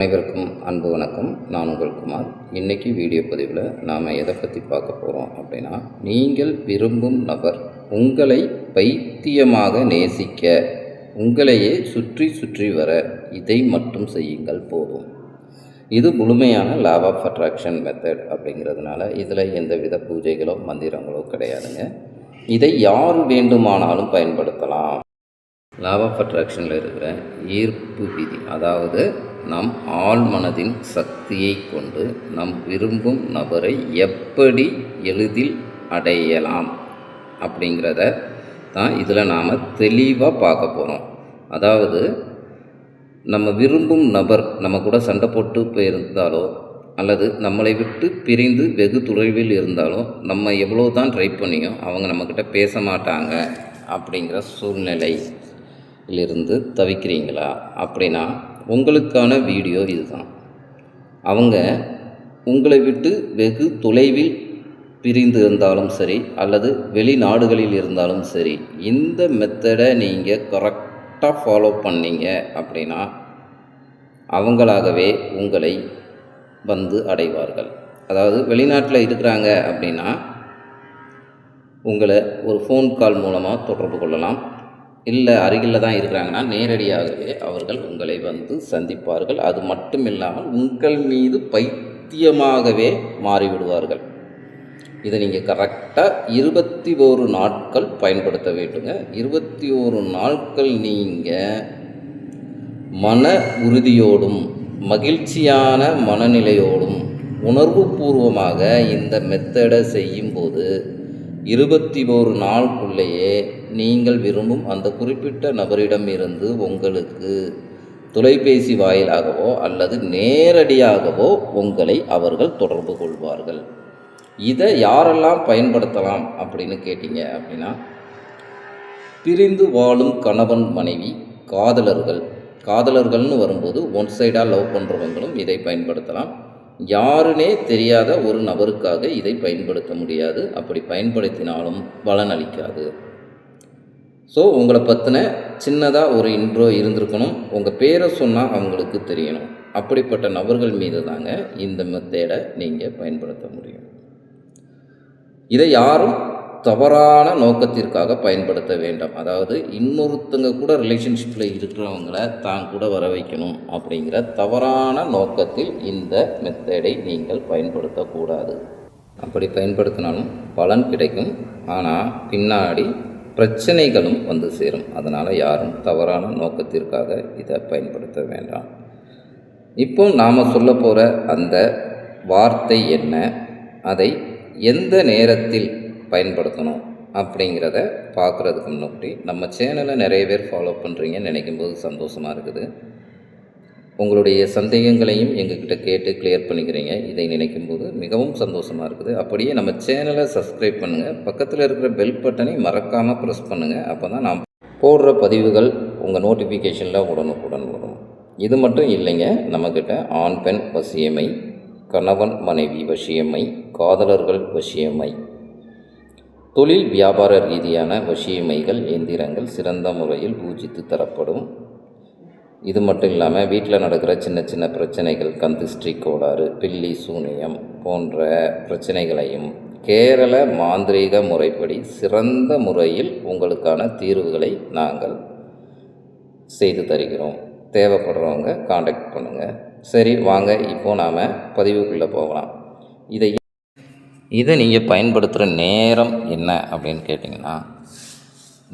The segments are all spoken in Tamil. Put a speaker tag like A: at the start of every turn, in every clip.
A: அனைவருக்கும் அன்பு வணக்கம். நான் உங்கள் குமார். இன்றைக்கி வீடியோ பதிவில் நாம் எதை பற்றி பார்க்க போகிறோம் அப்படின்னா, நீங்கள் விரும்பும் நபர் உங்களை பைத்தியமாக நேசிக்க, உங்களையே சுற்றி சுற்றி வர இதை மட்டும் செய்யுங்கள் போதும். இது முழுமையான லா ஆஃப் அட்ராக்ஷன் மெத்தட் அப்படிங்கிறதுனால இதில் எந்தவித பூஜைகளோ மந்திரங்களோ கிடையாதுங்க. இதை யார் வேண்டுமானாலும் பயன்படுத்தலாம். லா ஆஃப் அட்ராக்ஷனில் இருக்கிற ஈர்ப்பு விதி, அதாவது நம் ஆழ் மனதின் சக்தியை கொண்டு நம் விரும்பும் நபரை எப்படி எளிதில் அடையலாம் அப்படிங்கிறத தான் இதில் நாம் தெளிவாக பார்க்க போகிறோம். அதாவது நம்ம விரும்பும் நபர் நம்ம கூட சண்டை போட்டு போயிருந்தாலோ அல்லது நம்மளை விட்டு பிரிந்து வெகு தொலைவில் இருந்தாலோ நம்ம எவ்வளோ தான் ட்ரை பண்ணியும் அவங்க நம்மக்கிட்ட பேச மாட்டாங்க அப்படிங்கிற சூழ்நிலையிலிருந்து தவிக்கிறீங்களா அப்படின்னா உங்களுக்கான வீடியோ இதுதான். அவங்க உங்களை விட்டு வெகு தொலைவில் பிரிந்து இருந்தாலும் சரி அல்லது வெளிநாடுகளில் இருந்தாலும் சரி, இந்த மெத்தடை நீங்கள் கரெக்டாக ஃபாலோ பண்ணீங்க அப்படின்னா அவங்களாகவே உங்களை வந்து அடைவார்கள். அதாவது வெளிநாட்டில் இருக்கிறாங்க அப்படின்னா உங்களை ஒரு ஃபோன் கால் மூலமாக தொடர்பு கொள்ளலாம். இல்லை அருகில் தான் இருக்கிறாங்கன்னா நேரடியாகவே அவர்கள் உங்களை வந்து சந்திப்பார்கள். அது மட்டும் இல்லாமல் உங்கள் மீது பைத்தியமாகவே மாறிவிடுவார்கள். இதை நீங்கள் கரெக்டாக 21 நாட்கள் பயன்படுத்த வேண்டுங்க. 21 நாட்கள் நீங்கள் மன உறுதியோடும் மகிழ்ச்சியான மனநிலையோடும் உணர்வுபூர்வமாக இந்த மெத்தடை செய்யும்போது 21 நாளுக்குள்ளேயே நீங்கள் விரும்பும் அந்த குறிப்பிட்ட நபரிடமிருந்து உங்களுக்கு தொலைபேசி வாயிலாகவோ அல்லது நேரடியாகவோ உங்களை அவர்கள் தொடர்பு கொள்வார்கள். இதை யாரெல்லாம் பயன்படுத்தலாம் அப்படின்னு கேட்டிங்க அப்படின்னா, பிரிந்து வாழும் கணவன் மனைவி, காதலர்கள்னு வரும்போது ஒன் சைடாக லவ் பண்ணுறவங்களும் இதை பயன்படுத்தலாம். யாருனே தெரியாத ஒரு நபருக்காக இதை பயன்படுத்த முடியாது. அப்படி பயன்படுத்தினாலும் பலனளிக்காது. ஸோ உங்களை பற்றின சின்னதாக ஒரு இன்ட்ரோ இருந்திருக்கணும். உங்கள் பேரை சொன்னால் அவங்களுக்கு தெரியணும். அப்படிப்பட்ட நபர்கள் மீது தாங்க இந்த மெத்தடை நீங்கள் பயன்படுத்த முடியும். இதை யாரும் தவறான நோக்கத்திற்காக பயன்படுத்த வேண்டாம். அதாவது இன்னொருத்தங்க கூட ரிலேஷன்ஷிப்பில் இருக்கிறவங்கள தான் கூட வர வைக்கணும் அப்படிங்கிற தவறான நோக்கத்தில் இந்த மெத்தடை நீங்கள் பயன்படுத்தக்கூடாது. அப்படி பயன்படுத்தினாலும் பலன் கிடைக்கும், ஆனால் பின்னாடி பிரச்சனைகளும் வந்து சேரும். அதனால் யாரும் தவறான நோக்கத்திற்காக இதை பயன்படுத்த வேண்டாம். இப்போ நாம் சொல்ல போகிற அந்த வார்த்தை என்ன, அதை எந்த நேரத்தில் பயன்படுத்தணும் அப்படிங்கிறத பார்க்குறதுக்கு முன்னாடி நம்ம சேனலை நிறைய பேர் ஃபாலோ பண்ணுறீங்கன்னு நினைக்கும்போது சந்தோஷமாக இருக்குது. உங்களுடைய சந்தேகங்களையும் எங்ககிட்ட கேட்டு கிளியர் பண்ணிக்கிறீங்க. இதை நினைக்கும்போது மிகவும் சந்தோஷமாக இருக்குது. அப்படியே நம்ம சேனலை சப்ஸ்கிரைப் பண்ணுங்கள். பக்கத்தில் இருக்கிற பெல் பட்டனை மறக்காமல் ப்ரெஸ் பண்ணுங்கள். அப்போ தான் நான் போடுற பதிவுகள் உங்கள் நோட்டிஃபிகேஷனில் உடனுக்குடன் வரும். இது மட்டும் இல்லைங்க, நம்மக்கிட்ட ஆண் பெண் வசியமை, கணவன் மனைவி வசியமை, காதலர்கள் வசியமை, தொழில் வியாபார ரீதியான வசியமைகள் எந்திரங்கள் சிறந்த முறையில் பூஜித்து தரப்படும். இது மட்டும் இல்லாமல் வீட்டில் நடக்கிற சின்ன சின்ன பிரச்சனைகள், கந்திஷ்டி கோளாறு, பில்லி சூனியம் போன்ற பிரச்சனைகளையும் கேரள மாந்திரீக முறைப்படி சிறந்த முறையில் உங்களுக்கான தீர்வுகளை நாங்கள் செய்து தருகிறோம். தேவைப்படுறவங்க காண்டாக்ட் பண்ணுங்கள். சரி, வாங்க இப்போது நாம் பதிவுக்குள்ளே போகலாம். இதை நீங்கள் பயன்படுத்துகிற நேரம் என்ன அப்படின்னு கேட்டிங்கன்னா,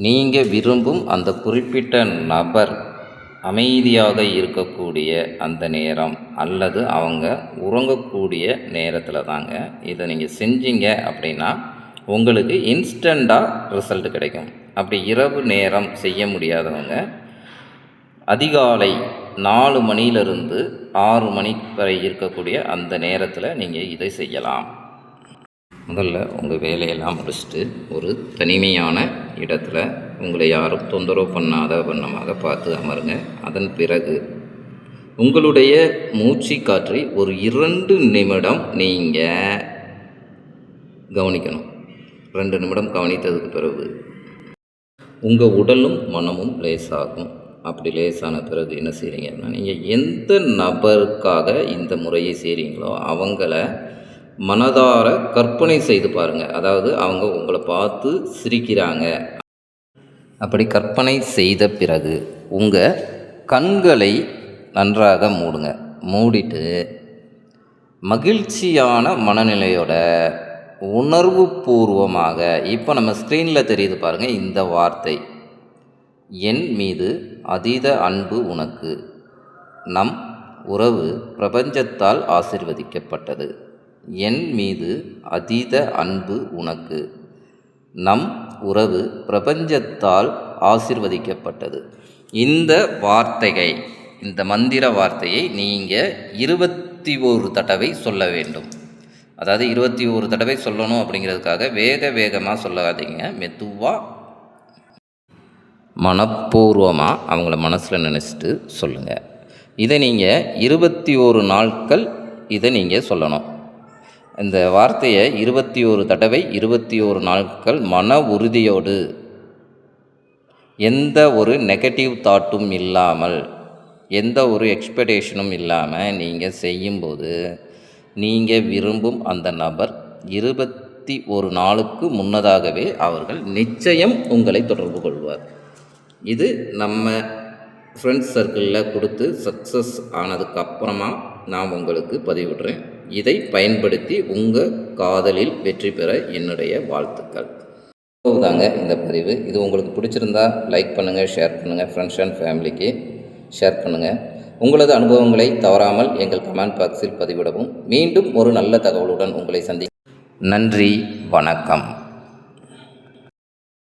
A: நீங்கள் விரும்பும் அந்த குறிப்பிட்ட நபர் அமைதியாக இருக்கக்கூடிய அந்த நேரம் அல்லது அவங்க உறங்கக்கூடிய நேரத்தில் தாங்க. இதை நீங்கள் செஞ்சீங்க அப்படின்னா உங்களுக்கு இன்ஸ்டண்ட்டாக ரிசல்ட் கிடைக்கும். அப்படி இரவு நேரம் செய்ய முடியாதவங்க அதிகாலை 4 மணியிலிருந்து 6 மணி வரை இருக்கக்கூடிய அந்த நேரத்தில் நீங்கள் இதை செய்யலாம். முதல்ல உங்கள் வேலையெல்லாம் முடிச்சுட்டு ஒரு தனிமையான இடத்துல உங்களை யாரும் தொந்தரவு பண்ணாத வண்ணமாக பார்த்து அமருங்க. அதன் பிறகு உங்களுடைய மூச்சு காற்றை ஒரு 2 நிமிடம் நீங்கள் கவனிக்கணும். 2 நிமிடம் கவனித்ததுக்கு பிறகு உங்கள் உடலும் மனமும் லேசாகும். அப்படி லேசான பிறகு என்ன செய்கிறீங்கன்னா, நீங்கள் எந்த நபருக்காக இந்த முறையை செய்கிறீங்களோ அவங்கள மனதார கற்பனை செய்து பாருங்கள். அதாவது அவங்க உங்களை பார்த்து சிரிக்கிறாங்க. அப்படி கற்பனை செய்த பிறகு உங்கள் கண்களை நன்றாக மூடுங்க. மூடிட்டு மகிழ்ச்சியான மனநிலையோட உணர்வு பூர்வமாக, இப்போ நம்ம ஸ்க்ரீனில் தெரியுது பாருங்கள் இந்த வார்த்தை, என் மீது அதீத அன்பு உனக்கு, நம் உறவு பிரபஞ்சத்தால் ஆசீர்வதிக்கப்பட்டது. என் மீது அதீத அன்பு உனக்கு, நம் உறவு பிரபஞ்சத்தால் ஆசீர்வதிக்கப்பட்டது. இந்த வார்த்தையை, இந்த மந்திர வார்த்தையை நீங்கள் 21 தடவை சொல்ல வேண்டும். அதாவது 21 தடவை சொல்லணும் அப்படிங்கிறதுக்காக வேகமாக சொல்லாதீங்க. மெதுவாக மனப்பூர்வமாக அவங்கள மனசில் நினச்சிட்டு சொல்லுங்கள். இதை நீங்கள் 21 நாட்கள் இதை நீங்கள் சொல்லணும். இந்த வார்த்தையை 21 தடவை 21 நாட்கள் மன உறுதியோடு, எந்த ஒரு நெகட்டிவ் தாட்டும் இல்லாமல், எந்த ஒரு எக்ஸ்பெக்டேஷனும் இல்லாமல் நீங்கள் செய்யும்போது நீங்கள் விரும்பும் அந்த நபர் 21 நாளுக்கு முன்னதாகவே அவர்கள் நிச்சயம் உங்களை தொடர்பு கொள்வார். இது நம்ம ஃப்ரெண்ட்ஸ் சர்க்கிளில் கொடுத்து சக்ஸஸ் ஆனதுக்கப்புறமா நான் உங்களுக்கு பதிவிடுறேன். இதை பயன்படுத்தி உங்கள் காதலில் வெற்றி பெற என்னுடைய வாழ்த்துக்கள். தாங்க இந்த பதிவு. இது உங்களுக்கு பிடிச்சிருந்தா லைக் பண்ணுங்கள், ஷேர் பண்ணுங்கள், ஃப்ரெண்ட்ஸ் அண்ட் ஃபேமிலிக்கு ஷேர் பண்ணுங்கள். உங்களது அனுபவங்களை தவறாமல் எங்கள் கமெண்ட் பாக்ஸில் பதிவிடவும். மீண்டும் ஒரு நல்ல தகவலுடன் உங்களை சந்திக்கிறேன். நன்றி, வணக்கம்.